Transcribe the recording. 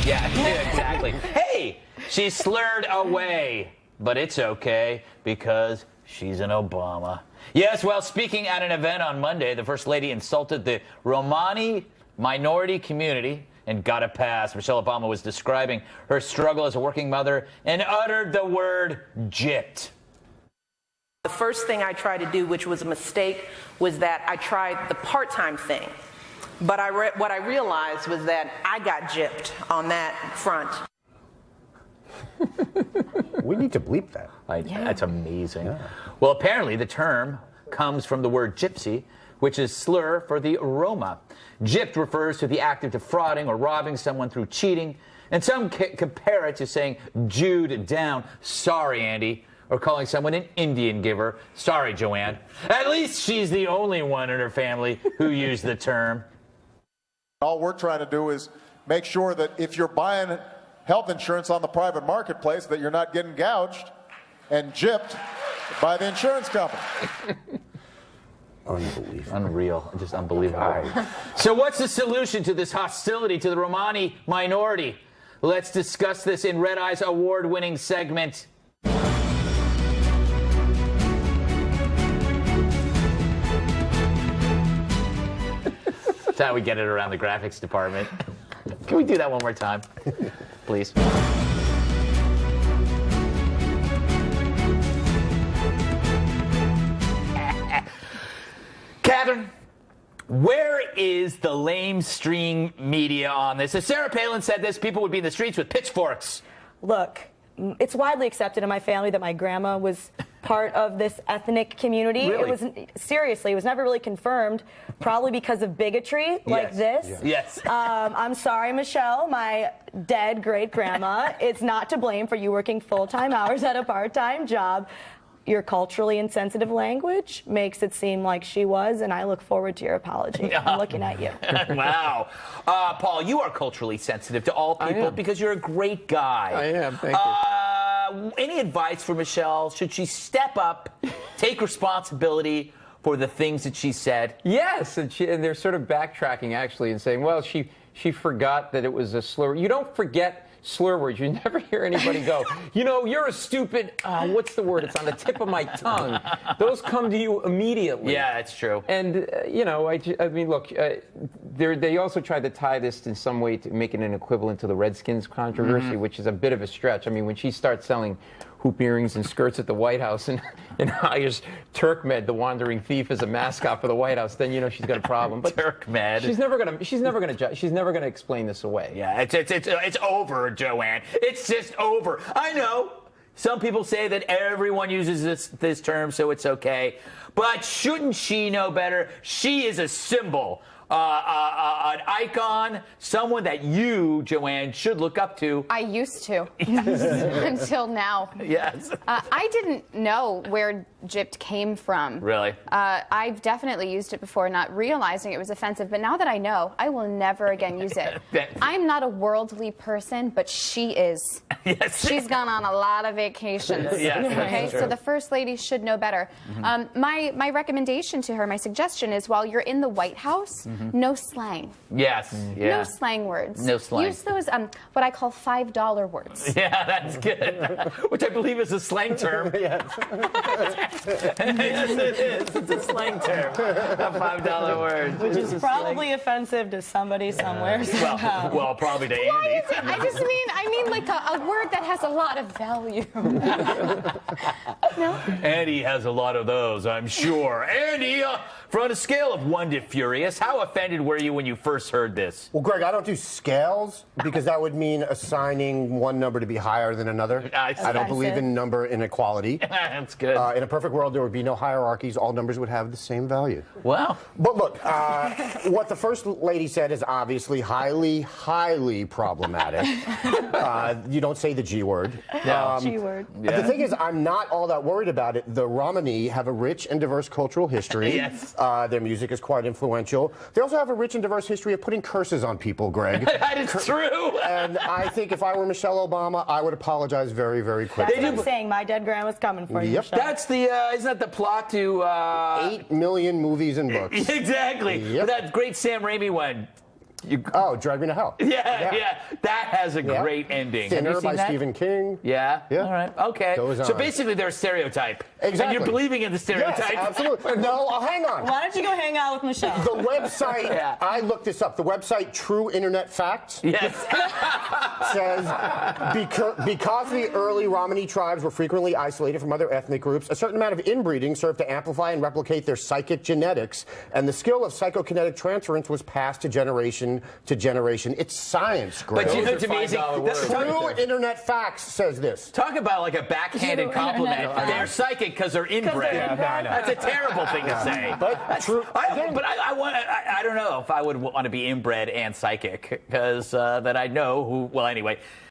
Yeah, exactly. Hey, she slurred away, but it's okay because she's an Obama. Yes, well, speaking at an event on Monday, the First Lady insulted the Romani minority community and got a pass. Michelle Obama was describing her struggle as a working mother and uttered the word gypped. The first thing I tried to do, which was a mistake, was that I tried the part-time thing. But what I realized was that I got gypped on that front. We need to bleep that. That's amazing. Yeah. Well, apparently the term comes from the word gypsy, which is slur for the Roma. Gypped refers to the act of defrauding or robbing someone through cheating, and some compare it to saying Jewed down. Sorry, Andy. Or calling someone an Indian giver. Sorry, Joanne. At least she's the only one in her family who used the term. All we're trying to do is make sure that if you're buying health insurance on the private marketplace, that you're not getting gouged and gypped by the insurance company. Unbelievable. Unreal. Just unbelievable. So what's the solution to this hostility to the Romani minority? Let's discuss this in Red Eye's award-winning segment. That's how we get it around the graphics department. Can we do that one more time, please? Catherine, where is the lamestream media on this? If Sarah Palin said this, people would be in the streets with pitchforks. Look, it's widely accepted in my family that my grandma was part of this ethnic community. Really? It was seriously, it was never really confirmed, probably because of bigotry like this. Yes. I'm sorry, Michelle, my dead great-grandma. It's not to blame for you working full-time hours at a part-time job. Your culturally insensitive language makes it seem like she was, and I look forward to your apology. I'm looking at you. Wow. Paul, you are culturally sensitive to all people because you're a great guy. I am, thank you. Any advice for Michelle? Should she step up, take responsibility for the things that she said? Yes, and they're sort of backtracking, actually, and saying, well, she forgot that it was a slur. You don't forget slur words. You never hear anybody go, you know, you're a stupid, what's the word? It's on the tip of my tongue. Those come to you immediately. Yeah, that's true. And, you know, I mean, look, they also tried to tie this in some way to make it an equivalent to the Redskins controversy, which is a bit of a stretch. I mean, when she starts selling hoop earrings and skirts at the White House and hires Turkmed, the wandering thief, as a mascot for the White House, then you know she's got a problem. But Turkmed. She's never gonna explain this away. Yeah, it's over, Joanne. It's just over. I know. Some people say that everyone uses this term, so it's okay. But shouldn't she know better? She is a symbol, an icon, someone that you, Joanne, should look up to. I used to, until now. Yes. I didn't know where gypped came from. Really? I've definitely used it before, not realizing it was offensive. But now that I know, I will never again use it. I'm not a worldly person, but she is. Yes. She's gone on a lot of vacations. Yes, okay, true. so the First Lady should know better. My recommendation to her, my suggestion is, while you're in the White House, no slang. Yes. Yeah. No slang words. No slang. Use those what I call $5 words. Yeah, that's good. Which I believe is a slang term. Yes. Yes, it is. It's a slang term. A $5 word. Which is probably offensive to somebody somewhere. Well, probably to Why Andy. is it? I mean like a word that has a lot of value. No? Andy has a lot of those, I'm sure. Andy, from a scale of 1 to furious, how offended were you when you first heard this? Well, Greg, I don't do scales because that would mean assigning one number to be higher than another. I see. I don't believe in number inequality. That's good. In a perfect world, there would be no hierarchies. All numbers would have the same value. Wow. But look, what the First Lady said is obviously highly, highly problematic. You don't say the G word. G word. The thing is, I'm not all that worried about it. The Romani have a rich and diverse cultural history. Yes. Their music is quite influential. They also have a rich and diverse history of putting curses on people, Greg. That is true. And I think if I were Michelle Obama, I would apologize very, very quickly. That's what I'm saying. My dead grandma's coming for you, Yep. Michelle. That's the, isn't that the plot to... 8 million movies and books. Exactly. Yep. That great Sam Raimi one. Oh, Drag Me to Hell. Yeah. That has a great ending. Have you Thinner seen by that? Stephen King. Yeah? Yeah. All right. Okay. Goes So on. basically they're a stereotype. Exactly. And you're believing in the stereotype. Yes, absolutely. No, hang on. Why don't you go hang out with Michelle? The website, Yeah. I looked this up. The website True Internet Facts Yes. says because the early Romani tribes were frequently isolated from other ethnic groups, a certain amount of inbreeding served to amplify and replicate their psychic genetics, and the skill of psychokinetic transference was passed to generation to generation. It's science, Greg. But you know, it's Those are amazing. $5 That's words. True Internet Facts says this. Talk about like a backhanded compliment. They're psychic because they're inbred. Yeah, I know. That's a terrible thing to say. But true. I don't know if I would want to be inbred and psychic because that I know who. Well, anyway.